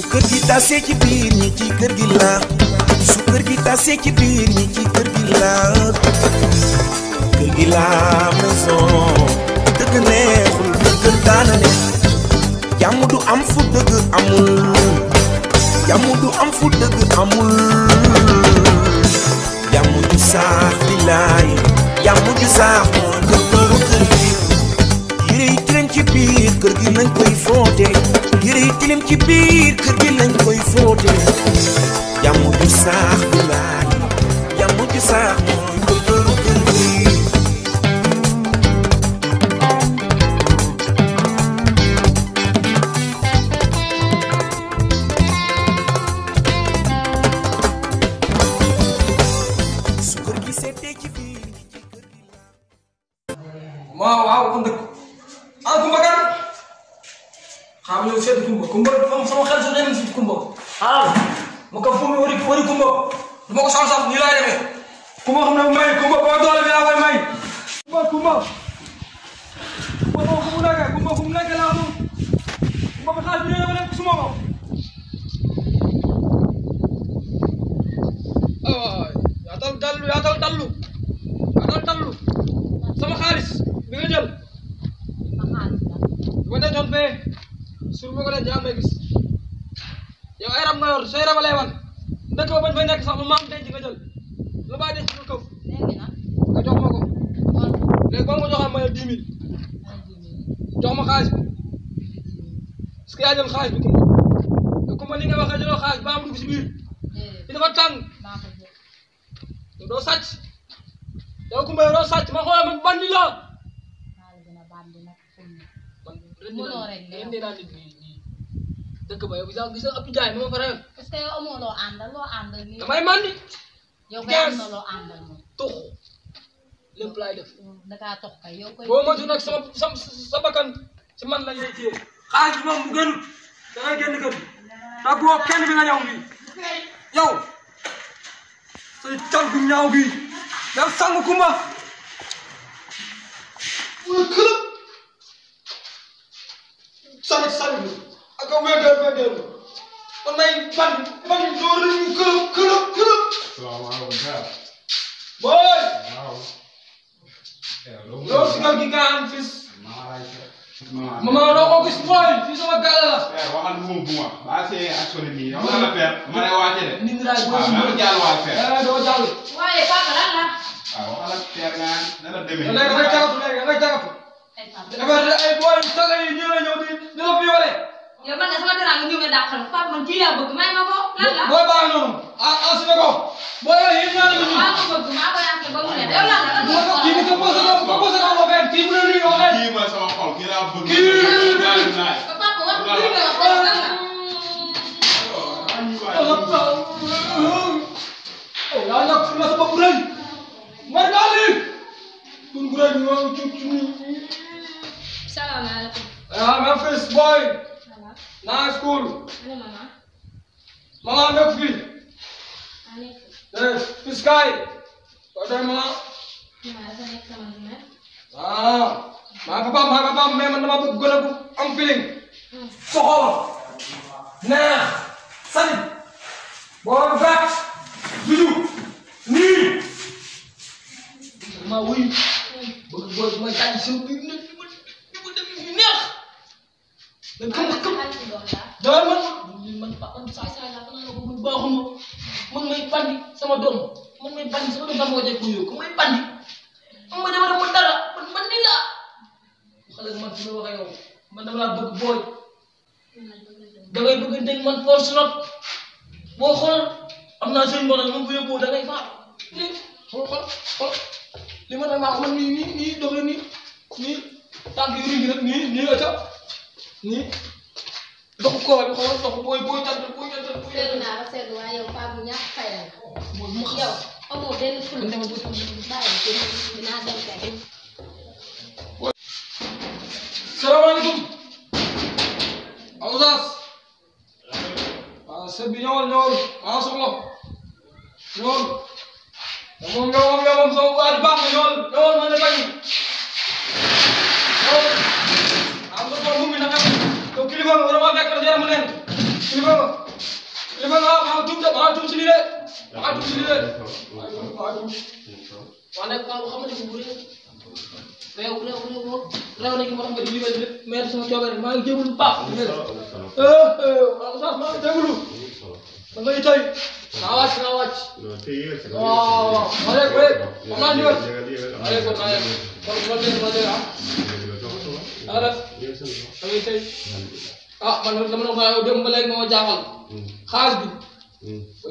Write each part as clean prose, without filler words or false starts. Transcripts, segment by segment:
su kër gi tasee ci biir ñi ci kër gi la su kër gi tasee ci biir ñi ci kër gi la kër gi la maison dëgg neexul dëgg daana ne jàmm du am fu dëgg amul jàmm du am fu dëgg amul jàmm ju saax di laay jàmm ju saax moo dëgëru kër gi yére yi tilim ci biir kër gi lañ koy fóote yére yi tilim ci biir kër gi lañ koy fóote jàmm ju saax di laay jàmm ju saax moo dëgëru kër gi waaw kon dëkk ah Kumba kan xam ñëw seeti Kumba sama xel su demee si Kumba ma ko fu mu wari Kumba du ma ko sam nii laay demee Kumba xam ne may Kumba boo doole bi laa koy may Kumba fu mu nekk laa moom Kumba ba xaalis bi ñëw nekk suma ko yaatal dallu sama xaalis bi nga jël bu ma dencoon fee sur ma ko denc yaa may gis yow ay rab nga yor say raba lay wan dëkk ba bañ fay nekk sax lu maam denc nga jël lu bàyyi denc nga këf nga jox ma ko léegi boo ma joxoon ma ne 10 000 jox ma xaalis bi est-ce que yaa jël xaalis bi Kumba li nga waxee jëloo xaalis ba am dugg si biir fi dafa tàng yow doo sàcc yow Kumba yow doo sàcc ma xoolal man bandi la indi naa nit ñi dëkk ba yow gis nga ëpp jaay ma fa rayoon. est-ce que yow amoo loo àndal nii. damay mandi. yow kay am na loo àndal moom. tux lépp laay def. da kaa tox kay yow koy. boo moytu nag sa bakkan ci man lañ lay téye. xaalis bi moom bu gënul da ngay génn kër gi. ndax boo kenn bi nga ñëw fii yow say cal gu ñaaw gi yow sang Kumba. sali ak wéegal kon may ban door nañu këlëb. salaamaaleykum. booy. waaw. loolu si nga gi nga am fis. maman doo ko gis booy fii sama gàll la. père waxal moom bu ma. waa see action bi yow la père. ma ne wàcce de. nit ñi daal booy si doo jàll waa père. doo jàll. waaye papa lan la. waaw waxal ak père nga dana demee. léegi dafay jagatu. ay booy saga yi ñëw di la violé. yow man de sama teraanga ñëw nga dàqal papa man kii laa bëgg may ma ko lan la. booy baax noonu si ne ko. booy yooyu yéen ñaari ñu. maa ko bëgg maa ko yàq ba mu ne yow lan la. kii bi ko posé ko fenn kii bu ne nii yoo xam ne. kii ma sama xol kii laa bëgg. papa wax dëgg nga wax lan la. yaa ñàkk fi la sa bopp rëy. mar naa lii. tun bu rëy ñoo ci salaamaaleykum. Memphis boy. Nice school. Mama nekk fii. Fis kaay. Kau doy mama. maa papa mais man dama bëgg gën a am feeling. soxor. neex. sali. boo vert. juju. nii. maa wuyu. bëgg booy bu may tànn si biir neex. dawal man saay laa ko naan ko man baaxuma man may bandi sama doom sama moo jëkk yow ko may bandi am ma jabar ma dara man bandi laa xale man fi ma waxee yow man dama laa bëgg booy dangay bëgg dégg man force not boo xool am naa sëñ bonal moom bu yóbboo dangay faat xool li ma nag maa ko man nii doxee nii tànk yu ringi nag nii ata nii doxu koo bi xool doxu booy tànn. seetlu naa ba seetlu waaye yow Pape bu ñàkk fay la. yow amoo benn ful. bàyyi dinaa dem kay. salaamaaleykum. Awsaas. waaw sëñ bi ñëwal maa soxla ñëwal. moom sama waa ji baax na ñëwal ma ne bañ. ñëwal. am na ko mu ngi naka yow kilifa nga war a fekk yaram leen Kilifa nga maa tuub si lii de waa nekk maa xam ne bu rëy réew na ki moo xam nga di liggéey lépp mais sama coobare maa ngi jégalu bu baax maa ngi jégalu da ngay tey naa wàcc waaw ma léegi am naa ndigal allez kon naa yem kon ma dégg nga def da ngay tey man dama la ko dem ba léegi moo jaaxal xaalis bi ba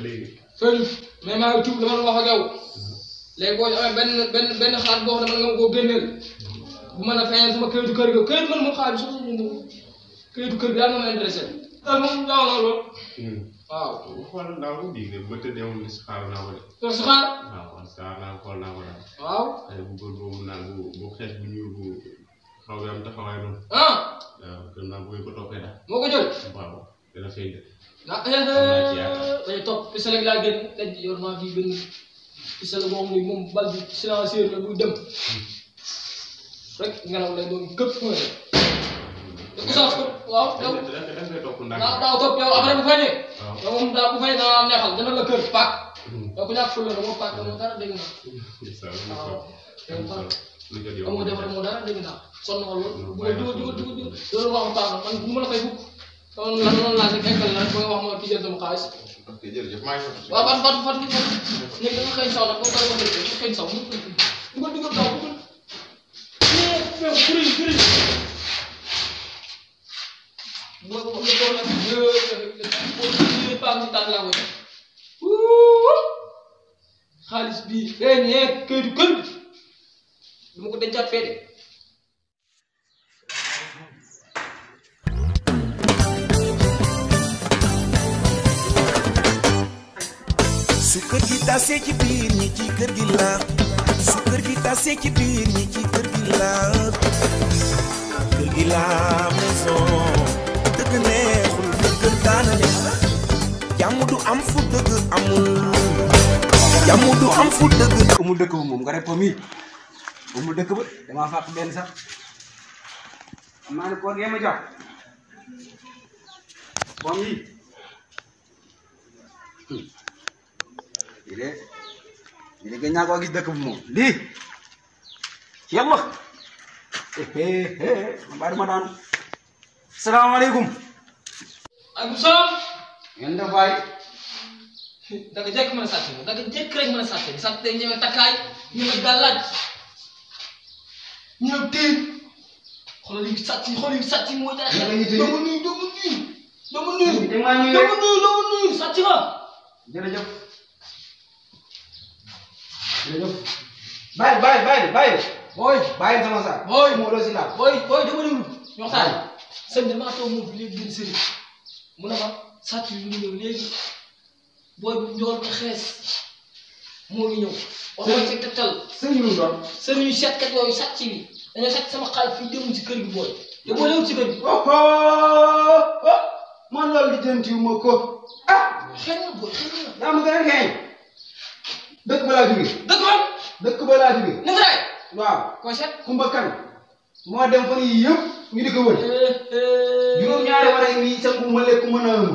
léegi feeñu mais maa ngi tuub dama la wax ak yow léegi boo amee benn xaar boo xam ne mën nga ma koo génneel bu mën a feeñal sama këyitu kër gi këyit man moom xaar bi soxla këyitu kër gi daal ma intéressé daal moom jaaw na lool waaw xool naa ko bii ba tëddee woon si xaar naa ko de si xaar waaw xaar naa xool naa ko daal waaw xale bu góor boobu naan bu xees bu ñuul bu xaw bi am taxawaay noonu waaw kër naa bu ko toppee daal moo ko jël waaw dana feeñ de dañu topp pisale gi laa génn tey yor naa fii benn pisale boo xam ne moom bal bi silencieux la buy dem rek ngelaw lay doon këpp mooy def oustaz ko waaw daaw topp yow après bu fay ne yow moom daa bu fay naa neexal dana la kër paak yow ku ñàkk fulla moo paak moo dara dégg naa waaw amoo defar moo dara dégg naa sonn nga lool dugal loolu waxu paak man bu ma la fay fukk noonu laa si fekkal la rek ba nga wax ma ki jël sama xaalis ok jërëjëf maa ngi waaw fat léegi da nga xëy saw nag boo koy wax rek xëy saw dugal taw dugal furi boo ko toog nag paak ni tànk laa koy def xaalis bii feeñee këyitu kër bi du ma ko dencaat fee de su kër gi tasee ci biir ñi ci kër gi la su kër gi tasee ci biir ñi ci kër gi la maison dëgg neexul dëgg daana neex jàmm du am fu dëgg amul jàmm du am fu dëgg amul dëkk ba moom nga rek pomme yi amul dëkk ba damaa fàq benn sax xam naa ne koor gee ma jox pomme yi lii de gën naa koo gis dëkk bu moom lii yàlla mbaa duma daanu salaamaaleykum aleykum salaam ngeen def waay da nga jekk mën a sàcc da nga jekk rek mën a sàcc sàcc day ñëwee takkaay ñëwee gàllaaj ñëw téen xoolal yi sàcc mooy dara dama nuyu sàcc nga jërëjëf bàyyi booy sama saak booy moo doo si laal booy dama déglu ñu waxtaan sëñ bi maa toog moom fi léegi gën sëriñ mu ne ma sàcc bi mu ñëw léegi booy bu njool ko xees moo ngi ñëw wax ma ci tegtal sëriñ lu doon sëriñu seetkat yooyu sàcc bi dañoo sàcc sama xaalis fii dem ci kër gi booy te boo léewul ci kër gi man loolu di jëntiw ma ko xëy na booy xëy na yaa ma gën a xeeñ dëkk ba laa jóge dëkk ba ni nga day waaw ko seet kumba kan moo dem fan yii yëpp ñu di ko wër juróom-ñaari war a ngi sangu ma lekk mën a ëmb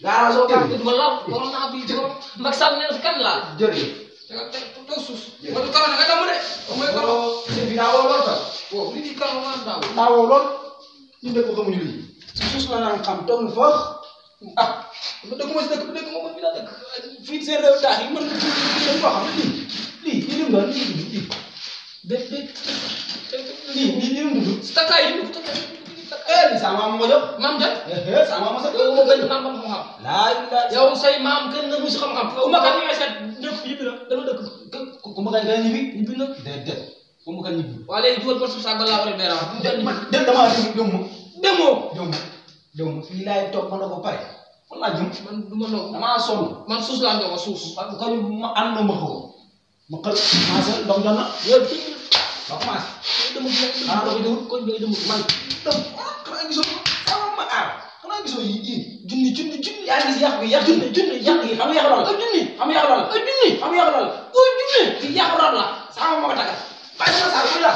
gaara soo kan du ma laal waroon naa bi jëkk Macky Sall nee na fi kan laal jërëjëf toog suuf wala karo na nga damm de mooy karo sëñ bi daawoo lool sax waaw li di karo ma daaw daawoo lool ñu dëkk xamuñu lii suus la naan xam toog foox ba dëkk ma si dëkk bi dëkk moom fi la dëkk fii seen réew taax yi mën nga dañ ko xam lii lim doon lii lii lim dugg takkaay yi dugg li sa maam ma jox maam ja sa maam ma sax yow moo gën maam xam-xam laa yow say maam gën na musi xam-xam ku ma kan ñooy seet dëkk yibbi na dama dëkk ku ma kan gën a ñibbi na déedéet ku ma kan ñibbi waa léegi dugal porte sa balaa war a beera damaa demoo fii laay toog ma ko pare man laa jëm man du ma ndox damaa sonn man suus laa ndox suus bu ko ma ànd na ma xaw ma xël commencé ndox jot na yow ba commencé dama koñ bay dama man dem xanaa gisoo ma aar xanaa gisoo yi junni yaa ngi gis yàq bi yàq junni yàq yi xam nga yàq lool junni xam nga yàq lool junni xam nga yàq lool junni fi yàq lool la sama ma ko tagal bàyyi sama saa la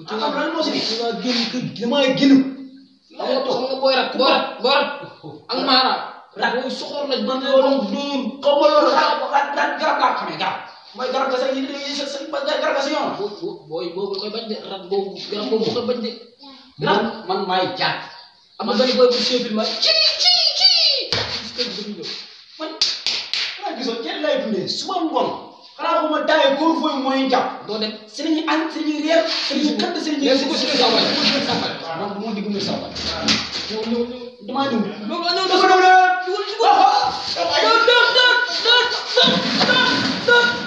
xam nga lan moo si ni dama génn kër gi damaa génn xam nga booy rat ak maara rat booy soxor lañ man loolu dóor xaw ma loolu rat garab laa xamee garab mooy garab ga sa garab ga sa yoon booy boobu koy bañ de rat boobu garab boobu koy bañ de man maay jaat am na benn booy bu séefil ma man xanaa gisoo kenn lay dundee suba ngoon xanaa ko ma taayee góor fooy mooy jàpp doo dem si nañu añ si nañu reer si nañu këdd si nañu si ko si sawal man bu ma digg muy sawal ñëw damaa ñëw loolu ñëw dafa ñëw